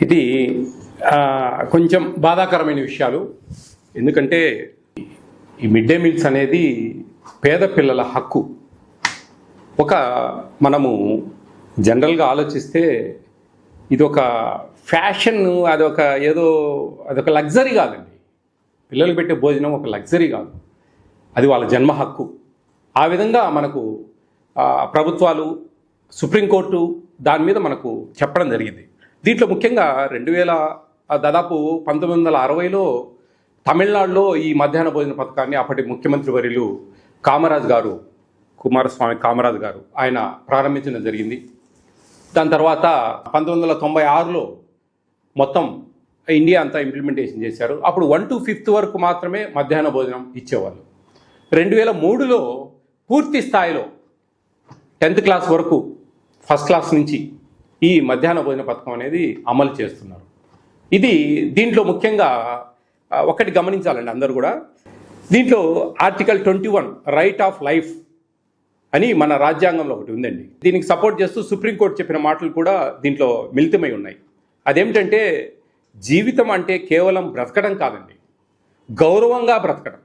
ఇది కొంచెం బాధాకరమైన విషయాలు. ఎందుకంటే ఈ మిడ్ డే మీల్స్ అనేది పేద పిల్లల హక్కు. మనము జనరల్గా ఆలోచిస్తే ఇది ఒక ఫ్యాషన్, అదొక లగ్జరీ కాదండి. పిల్లలు పెట్టే భోజనం ఒక లగ్జరీ కాదు, అది వాళ్ళ జన్మ హక్కు. ఆ విధంగా మనకు ప్రభుత్వాలు, సుప్రీంకోర్టు దాని మీద మనకు చెప్పడం జరిగింది. దీంట్లో ముఖ్యంగా దాదాపు 1960లో తమిళనాడులో ఈ మధ్యాహ్న భోజన పథకాన్ని అప్పటి ముఖ్యమంత్రి వర్యులు కుమారస్వామి కామరాజ్ గారు ఆయన ప్రారంభించడం జరిగింది. దాని తర్వాత 1996లో మొత్తం ఇండియా అంతా ఇంప్లిమెంటేషన్ చేశారు. అప్పుడు 1 to 5th వరకు మాత్రమే మధ్యాహ్న భోజనం ఇచ్చేవాళ్ళు. 2003లో పూర్తి స్థాయిలో 10th క్లాస్ వరకు, ఫస్ట్ క్లాస్ నుంచి ఈ మధ్యాహ్న భోజన పథకం అనేది అమలు చేస్తున్నారు. దీంట్లో ముఖ్యంగా ఒకటి గమనించాలండి అందరూ కూడా. దీంట్లో ఆర్టికల్ 21 రైట్ ఆఫ్ లైఫ్ అని మన రాజ్యాంగంలో ఒకటి ఉందండి. దీనికి సపోర్ట్ చేస్తూ సుప్రీంకోర్టు చెప్పిన మాటలు కూడా దీంట్లో మిళితమై ఉన్నాయి. అదేమిటంటే, జీవితం అంటే కేవలం బ్రతకడం కాదండి, గౌరవంగా బ్రతకడం,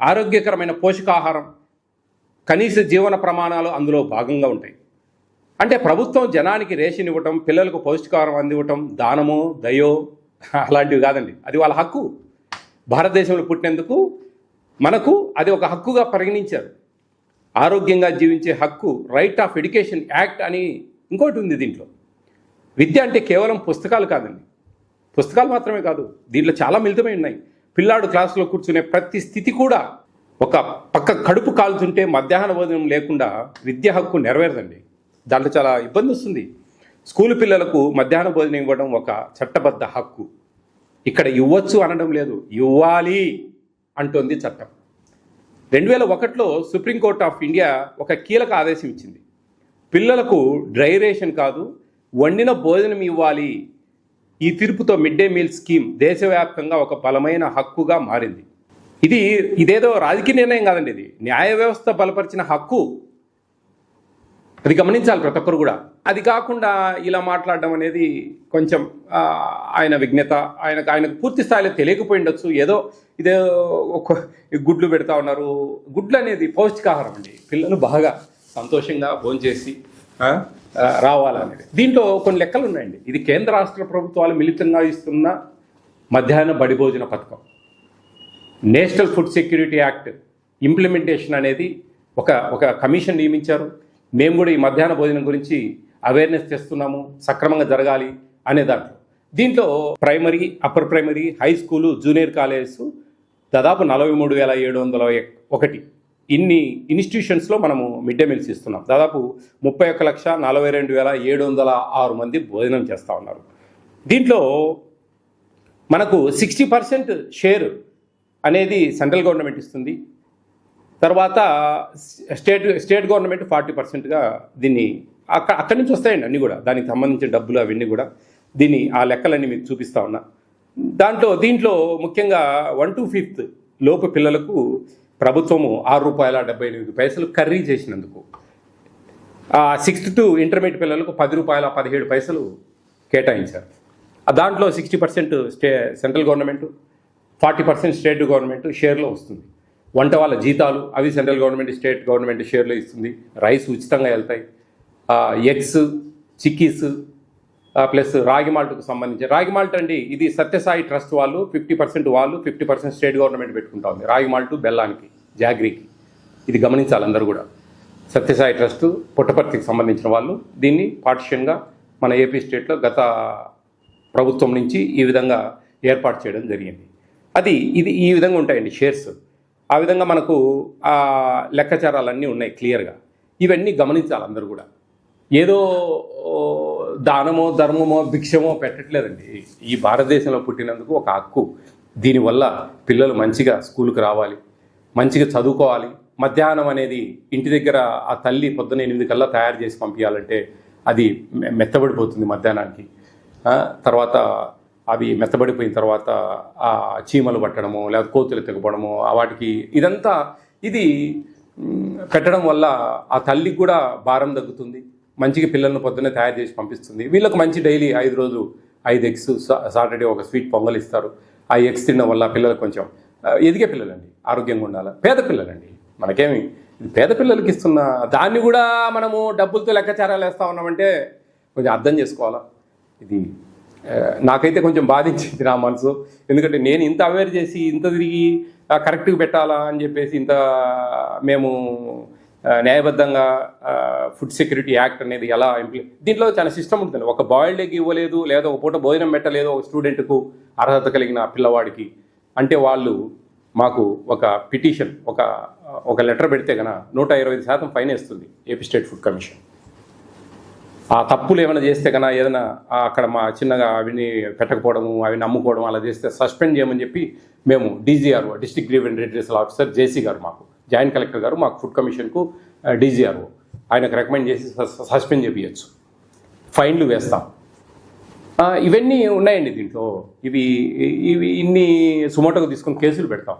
ఆరోగ్యకరమైన పోషకాహారం, కనీస జీవన ప్రమాణాలు అందులో భాగంగా ఉంటాయి. అంటే ప్రభుత్వం జనానికి రేషన్ ఇవ్వటం, పిల్లలకు పౌష్టికాహారం అందివ్వటం దానమో దయో అలాంటివి కాదండి, అది వాళ్ళ హక్కు. భారతదేశంలో పుట్టినందుకు మనకు అది ఒక హక్కుగా పరిగణించారు. ఆరోగ్యంగా జీవించే హక్కు, రైట్ ఆఫ్ ఎడ్యుకేషన్ యాక్ట్ అని ఇంకోటి ఉంది దీంట్లో. విద్య అంటే కేవలం పుస్తకాలు కాదండి, పుస్తకాలు మాత్రమే కాదు, దీంట్లో చాలా మిళితమై ఉన్నాయి. పిల్లాడు క్లాసులో కూర్చునే ప్రతి స్థితి కూడా, ఒక పక్క కడుపు కాల్చుంటే మధ్యాహ్న భోజనం లేకుండా విద్య హక్కు నెరవేరదండి. దాంట్లో చాలా ఇబ్బంది వస్తుంది. స్కూలు పిల్లలకు మధ్యాహ్న భోజనం ఇవ్వడం ఒక చట్టబద్ధ హక్కు. ఇక్కడ ఇవ్వచ్చు అనడం లేదు, ఇవ్వాలి అంటోంది చట్టం. 2001లో సుప్రీంకోర్టు ఆఫ్ ఇండియా ఒక కీలక ఆదేశం ఇచ్చింది. పిల్లలకు డ్రై రేషన్ కాదు, వండిన భోజనం ఇవ్వాలి. ఈ తీర్పుతో మిడ్ డే మీల్ స్కీమ్ దేశవ్యాప్తంగా ఒక బలమైన హక్కుగా మారింది. ఇదేదో రాజకీయ నిర్ణయం కాదండి, ఇది న్యాయ వ్యవస్థ బలపరిచిన హక్కు. అది గమనించాలి ప్రతి ఒక్కరు కూడా. అది కాకుండా ఇలా మాట్లాడడం అనేది కొంచెం ఆయన విజ్ఞత, ఆయనకు పూర్తి స్థాయిలో తెలియకపోయి ఉండొచ్చు. ఇదే గుడ్లు పెడతా ఉన్నారు. గుడ్లు అనేది పౌష్టికాహారం అండి, పిల్లలు బాగా సంతోషంగా భోంచేసి రావాలనేది. దీంట్లో కొన్ని లెక్కలు ఉన్నాయండి. ఇది కేంద్ర రాష్ట్ర ప్రభుత్వాలు మిళితంగా ఇస్తున్న మధ్యాహ్న బడి భోజన పథకం. National food security act implementation అనేది ఒక కమిషన్ నియమించారు. మేము కూడా ఈ మధ్యాహ్న భోజనం గురించి అవేర్నెస్ చేస్తున్నాము, సక్రమంగా జరగాలి అనే దీంట్లో primary, upper primary, high school, junior colleges దాదాపు 43,701 ఇన్ని ఇన్స్టిట్యూషన్స్లో మనము మిడ్ డే మీల్స్ ఇస్తున్నాం. దాదాపు 31,42,706 మంది భోజనం చేస్తూ ఉన్నారు. దీంట్లో మనకు 60% షేర్ అనేది సెంట్రల్ గవర్నమెంట్ ఇస్తుంది. తర్వాత స్టేట్ గవర్నమెంట్ 40%గా దీన్ని అక్కడి నుంచి వస్తాయండి అన్నీ కూడా. దానికి సంబంధించిన డబ్బులు అవన్నీ కూడా ఆ లెక్కలన్నీ మీకు చూపిస్తా ఉన్నా. దీంట్లో ముఖ్యంగా 1 to 5th లోపు పిల్లలకు ప్రభుత్వము ₹6.78 కర్రీ చేసినందుకు, 6th to ఇంటర్మీడియట్ పిల్లలకు ₹10.17 కేటాయించారు. దాంట్లో 60% సెంట్రల్ గవర్నమెంట్, 40% స్టేట్ గవర్నమెంట్ షేర్లో వస్తుంది. వంట వాళ్ళ జీతాలు అవి సెంట్రల్ గవర్నమెంట్, స్టేట్ గవర్నమెంట్ షేర్లో ఇస్తుంది. రైస్ ఉచితంగా వెళ్తాయి. ఎగ్స్, చిక్కీస్ ప్లస్ రాగి మాల్ట్కు సంబంధించి, రాగి మాల్ట్ అండి ఇది సత్యసాయి ట్రస్ట్ వాళ్ళు 50% వాళ్ళు, 50% స్టేట్ గవర్నమెంట్ పెట్టుకుంటా ఉంది. రాగి మాల్ట్ బెల్లానికి, జాగ్రీకి. ఇది గమనించాలి అందరూ కూడా. సత్యసాయి ట్రస్ట్ పుట్టపర్తికి సంబంధించిన వాళ్ళు దీన్ని పార్టిషన్గా మన ఏపీ స్టేట్లో గత ప్రభుత్వం నుంచి ఈ విధంగా ఏర్పాటు చేయడం జరిగింది. ఈ విధంగా ఉంటాయండి షేర్స్. ఆ విధంగా మనకు లెక్కాచారాలన్నీ ఉన్నాయి క్లియర్గా. ఇవన్నీ గమనించాలి అందరూ కూడా. ఏదో దానమో ధర్మమో భిక్షమో పెట్టట్లేదండి. ఈ భారతదేశంలో పుట్టినందుకు ఒక హక్కు. దీనివల్ల పిల్లలు మంచిగా స్కూల్కి రావాలి, మంచిగా చదువుకోవాలి. మధ్యాహ్నం అనేది ఇంటి దగ్గర ఆ తల్లి పొద్దున 8 కల్లా తయారు చేసి పంపించాలంటే అది మెత్తబడిపోతుంది మధ్యాహ్నానికి. తర్వాత అవి మెత్తబడిపోయిన తర్వాత ఆ చీమలు పట్టడము, లేదా కోతులు తెగపడము, వాటికి ఇది పెట్టడం వల్ల ఆ తల్లికి కూడా భారం తగ్గుతుంది, మంచిగా పిల్లలను పొద్దున్నే తయారు చేసి పంపిస్తుంది. వీళ్ళకి మంచి డైలీ 5 రోజులు 5 ఎగ్స్, సాటర్డే ఒక స్వీట్ పొంగల్ ఇస్తారు. ఆ ఎగ్స్ తినడం వల్ల పిల్లలు కొంచెం ఎదిగే పిల్లలండి, ఆరోగ్యంగా ఉండాలి. పేద పిల్లలండి, మనకేమి పేద పిల్లలకి ఇస్తున్న దాన్ని కూడా మనము డబ్బులతో లెక్కాచారాలు వేస్తూ ఉన్నామంటే కొంచెం అర్థం చేసుకోవాలా. ఇది నాకైతే కొంచెం బాధించింది నా మనసు. ఎందుకంటే నేను ఇంత అవేర్ చేసి ఇంత తిరిగి కరెక్ట్గా పెట్టాలా అని చెప్పేసి ఇంత మేము న్యాయబద్ధంగా ఫుడ్ సెక్యూరిటీ యాక్ట్ అనేది ఎలా దీంట్లో చాలా సిస్టమ్ ఉంటుంది. ఒక బాయిల్డ్ ఎగ్ ఇవ్వలేదు, లేదా ఒక పూట భోజనం పెట్టలేదు ఒక స్టూడెంట్కు, అర్హత కలిగిన పిల్లవాడికి అంటే వాళ్ళు మాకు ఒక పిటిషన్, ఒక లెటర్ పెడితే కనుక 125% ఫైన్ వేస్తుంది ఏపీ స్టేట్ ఫుడ్ కమిషన్. ఆ తప్పులు ఏమైనా చేస్తే కన్నా ఏదైనా అక్కడ మా చిన్నగా అవిని పెట్టకపోవడము, అవి నమ్ముకోవడం అలా చేస్తే సస్పెండ్ చేయమని చెప్పి మేము డీజీఆర్ఓ, డిస్ట్రిక్ట్ గ్రీవెన్స్ రిడ్రెసల్ ఆఫీసర్ జేసీ గారు, మాకు జాయింట్ కలెక్టర్ గారు మాకు ఫుడ్ కమిషన్కు డీజీఆర్ఓ ఆయనకు రికమెండ్ చేసి సస్పెండ్ చేయించచ్చు, ఫైన్లు వేస్తాం. ఇవన్నీ ఉన్నాయండి దీంట్లో. ఇవి ఇన్ని సుమోటోగా తీసుకొని కేసులు పెడతాం.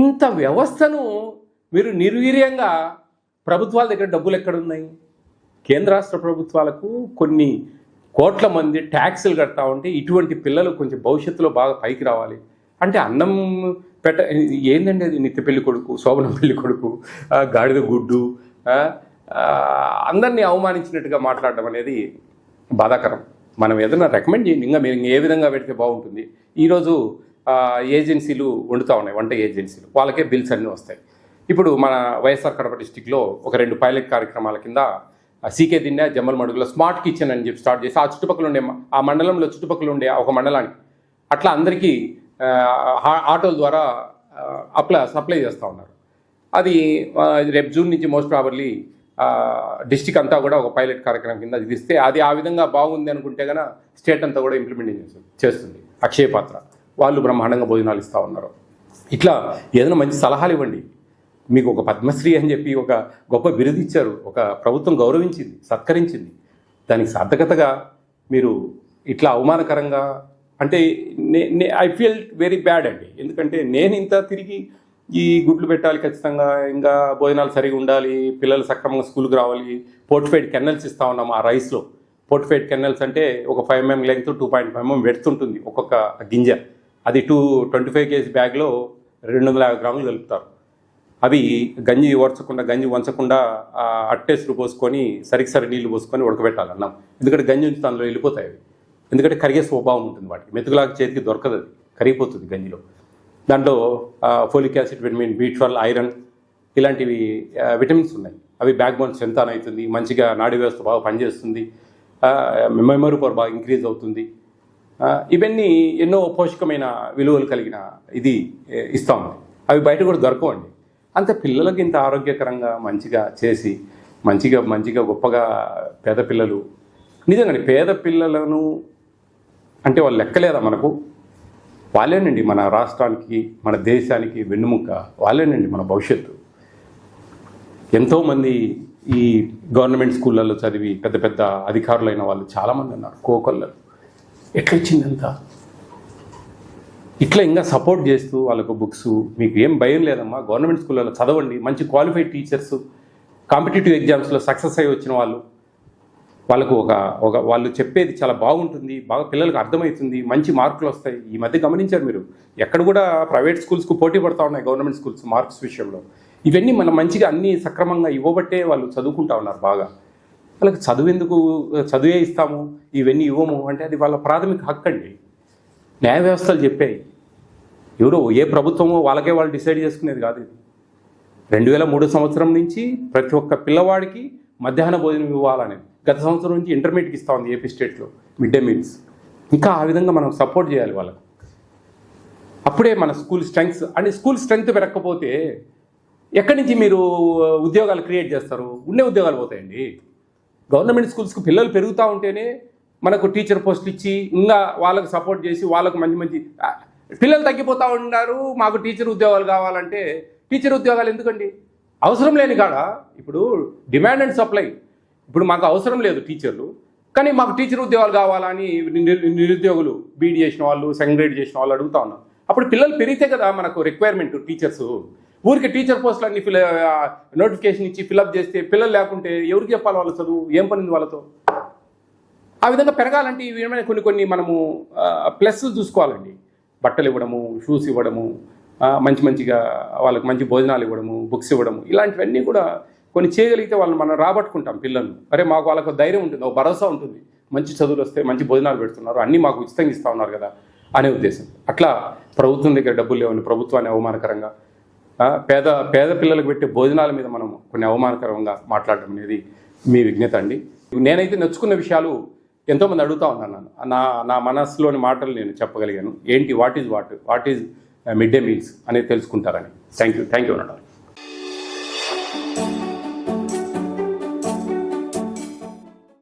ఇంత వ్యవస్థను మీరు నిర్వీర్యంగా ప్రభుత్వాల దగ్గర డబ్బులు ఎక్కడున్నాయి? కేంద్ర రాష్ట్ర ప్రభుత్వాలకు కొన్ని కోట్ల మంది ట్యాక్సులు కడతా ఉంటే ఇటువంటి పిల్లలు కొంచెం భవిష్యత్తులో బాగా పైకి రావాలి అంటే అన్నం ఏందండి అది? నిత్య పెళ్లి కొడుకు, శోభనం పెళ్లి కొడుకు, గాడిద గుడ్డు, అందరినీ అవమానించినట్టుగా మాట్లాడడం అనేది బాధాకరం. మనం ఏదైనా రికమెండ్ చేయండి, ఇంకా మీరు ఏ విధంగా పెడితే బాగుంటుంది. ఈరోజు ఏజెన్సీలు వండుతూ ఉన్నాయి, వంట ఏజెన్సీలు, వాళ్ళకే బిల్స్ అన్నీ వస్తాయి. ఇప్పుడు మన వైఎస్ఆర్ కడప డిస్టిక్లో ఒక 2 పైలట్ కార్యక్రమాల కింద సీకే దిన్నె, జమ్మల్ మడుగులో స్మార్ట్ కిచెన్ అని చెప్పి స్టార్ట్ చేసి ఆ చుట్టుపక్కల ఉండే, ఆ మండలంలో చుట్టుపక్కల ఉండే ఒక మండలానికి అట్లా అందరికీ ఆటోల ద్వారా సప్లై చేస్తూ ఉన్నారు. అది రేపు జూన్ నుంచి మోస్ట్ ప్రాబర్లీ డిస్టిక్ అంతా కూడా ఒక పైలట్ కార్యక్రమం కింద ఇది ఇస్తే అది ఆ విధంగా బాగుంది అనుకుంటే కనుక స్టేట్ అంతా కూడా ఇంప్లిమెంటేషన్ చేస్తుంది. అక్షయ పాత్ర వాళ్ళు బ్రహ్మాండంగా భోజనాలు ఇస్తూ ఉన్నారు. ఇట్లా ఏదైనా మంచి సలహాలు ఇవ్వండి. మీకు ఒక పద్మశ్రీ అని చెప్పి ఒక గొప్ప బిరుదు ఇచ్చారు, ఒక ప్రభుత్వం గౌరవించింది, సత్కరించింది. దానికి సార్థకతగా మీరు ఇట్లా అవమానకరంగా అంటే ఐ ఫీల్ వెరీ బ్యాడ్ అండి. ఎందుకంటే నేను ఇంత తిరిగి ఈ గుడ్లు పెట్టాలి ఖచ్చితంగా, ఇంకా భోజనాలు సరిగా ఉండాలి, పిల్లలు సక్రమంగా స్కూల్కి రావాలి, పోర్టిఫైడ్ కెన్నెల్స్ ఇస్తూ ఉన్నాము ఆ రైస్లో. పోర్టిఫైడ్ కెన్నెల్స్ అంటే ఒక 5 mm లెంగ్త్ 2.5 mm వెడ్త్ ఉంటుంది ఒక్కొక్క గింజ. అది 25 kg బ్యాగ్లో 250 గ్రాములు కలుపుతారు. అవి గంజి వంచకుండా అట్టేసులు పోసుకొని సరి నీళ్లు పోసుకొని ఉడకబెట్టాలి అన్నం. ఎందుకంటే గంజి ఉంచి అందులో వెళ్ళిపోతాయి అవి. ఎందుకంటే కరిగే స్వభావం ఉంటుంది వాటికి, మెతుకులాగా చేతికి దొరకదు, అది కరిగిపోతుంది గంజిలో. దాంట్లో folic acid, vitamin B12, iron ఇలాంటివి విటమిన్స్ ఉన్నాయి. అవి బ్యాక్ బోన్ స్ట్రెంత్ అవుతుంది, మంచిగా నాడీ వ్యవస్థ బాగా పనిచేస్తుంది, మెమరీ పవర్ బాగా ఇంక్రీజ్ అవుతుంది. ఇవన్నీ ఎన్నో పోషకమైన విలువలు కలిగిన ఇది ఇస్తూ ఉంది. అవి బయట కూడా దొరకవండి. అంత పిల్లలకి ఇంత ఆరోగ్యకరంగా మంచిగా చేసి మంచిగా గొప్పగా పేద పిల్లలు, నిజంగానే పేద పిల్లలను అంటే వాళ్ళు లెక్కలేదా మనకు? వాళ్ళేనండి మన రాష్ట్రానికి, మన దేశానికి వెన్నుముక్క, వాళ్ళేనండి మన భవిష్యత్తు. ఎంతోమంది ఈ గవర్నమెంట్ స్కూళ్ళల్లో చదివి పెద్ద అధికారులైన వాళ్ళు చాలామంది ఉన్నారు, కోకొల్లలు. ఎట్లా వచ్చిందంతా? ఇట్లా ఇంకా సపోర్ట్ చేస్తూ వాళ్ళకు బుక్స్, మీకు ఏం భయం లేదమ్మా, గవర్నమెంట్ స్కూళ్ళలో చదవండి, మంచి క్వాలిఫైడ్ టీచర్స్, కాంపిటేటివ్ ఎగ్జామ్స్లో సక్సెస్ అయ్యి వచ్చిన వాళ్ళకు వాళ్ళు చెప్పేది చాలా బాగుంటుంది, బాగా పిల్లలకు అర్థమవుతుంది, మంచి మార్కులు వస్తాయి. ఈ మధ్య గమనించారు మీరు, ఎక్కడ కూడా ప్రైవేట్ స్కూల్స్కు పోటీ పడుతూ ఉన్నాయి గవర్నమెంట్ స్కూల్స్ మార్క్స్ విషయంలో. ఇవన్నీ మనం మంచిగా అన్నీ సక్రమంగా ఇవ్వబట్టే వాళ్ళు చదువుకుంటా ఉన్నారు బాగా. వాళ్ళకి చదువే ఇస్తాము, ఇవన్నీ ఇవ్వము అంటే అది వాళ్ళ ప్రాథమిక హక్కు అండి. న్యాయ వ్యవస్థలు చెప్పాయి, ఎవరో ఏ ప్రభుత్వమో వాళ్ళకే వాళ్ళు డిసైడ్ చేసుకునేది కాదు. ఇది 2003 సంవత్సరం నుంచి ప్రతి ఒక్క పిల్లవాడికి మధ్యాహ్న భోజనం ఇవ్వాలనేది. గత సంవత్సరం నుంచి ఇంటర్మీడియట్కి ఇస్తూ ఉంది ఏపీ స్టేట్లో మిడ్ డే మీల్స్. ఇంకా ఆ విధంగా మనం సపోర్ట్ చేయాలి వాళ్ళకు. అప్పుడే మన స్కూల్ స్ట్రెంగ్త్ పెరగకపోతే ఎక్కడి నుంచి మీరు ఉద్యోగాలు క్రియేట్ చేస్తారు? ఉండే ఉద్యోగాలు పోతాయండి. గవర్నమెంట్ స్కూల్స్కి పిల్లలు పెరుగుతూ ఉంటేనే మనకు టీచర్ పోస్టులు ఇచ్చి ఇంకా వాళ్ళకు సపోర్ట్ చేసి వాళ్ళకు మంచి పిల్లలు తగ్గిపోతూ ఉన్నారు. మాకు టీచర్ ఉద్యోగాలు కావాలంటే టీచర్ ఉద్యోగాలు ఎందుకండి? అవసరం లేని కాడ ఇప్పుడు డిమాండ్ అండ్ సప్లై. ఇప్పుడు మాకు అవసరం లేదు టీచర్లు, కానీ మాకు టీచర్ ఉద్యోగాలు కావాలని నిరుద్యోగులు, బీఈడీ చేసిన వాళ్ళు, సెకండ్ గ్రేడ్ చేసిన వాళ్ళు అడుగుతూ ఉన్నారు. అప్పుడు పిల్లలు పెరిగితే కదా మనకు రిక్వైర్మెంట్ టీచర్స్. ఊరికి టీచర్ పోస్టులు అన్ని నోటిఫికేషన్ ఇచ్చి ఫిలప్ చేస్తే పిల్లలు లేకుంటే ఎవరికి చెప్పాలి వాళ్ళ చదువు, ఏం పనింది వాళ్ళతో? ఆ విధంగా పెరగాలంటే ఈ విధమైన కొన్ని మనము ప్లస్ చూసుకోవాలండి. బట్టలు ఇవ్వడము, షూస్ ఇవ్వడము, మంచిగా వాళ్ళకి మంచి భోజనాలు ఇవ్వడము, బుక్స్ ఇవ్వడము, ఇలాంటివన్నీ కూడా కొన్ని చేయగలిగితే వాళ్ళని మనం రాబట్టుకుంటాం పిల్లల్ని. అరే మాకు వాళ్ళకు ధైర్యం ఉంటుంది, ఒక భరోసా ఉంటుంది, మంచి చదువులు వస్తే మంచి భోజనాలు పెడుతున్నారు, అన్నీ మాకు ఉచితంగా ఇస్తూ ఉన్నారు కదా అనే ఉద్దేశం. అట్లా ప్రభుత్వం దగ్గర డబ్బులు లేవని ప్రభుత్వాన్ని అవమానకరంగా, పేద పిల్లలకు పెట్టే భోజనాల మీద మనం కొన్ని అవమానకరంగా మాట్లాడడం అనేది మీ విజ్ఞత అండి. నేనైతే నచ్చుకున్న విషయాలు ఎంతోమంది అడుగుతూ ఉన్నాను. నా మనస్సులోని మాటలు నేను చెప్పగలిగాను. ఏంటి what is mid day meals అనేది తెలుసుకుంటారని. థ్యాంక్ యూ అన్నాడు.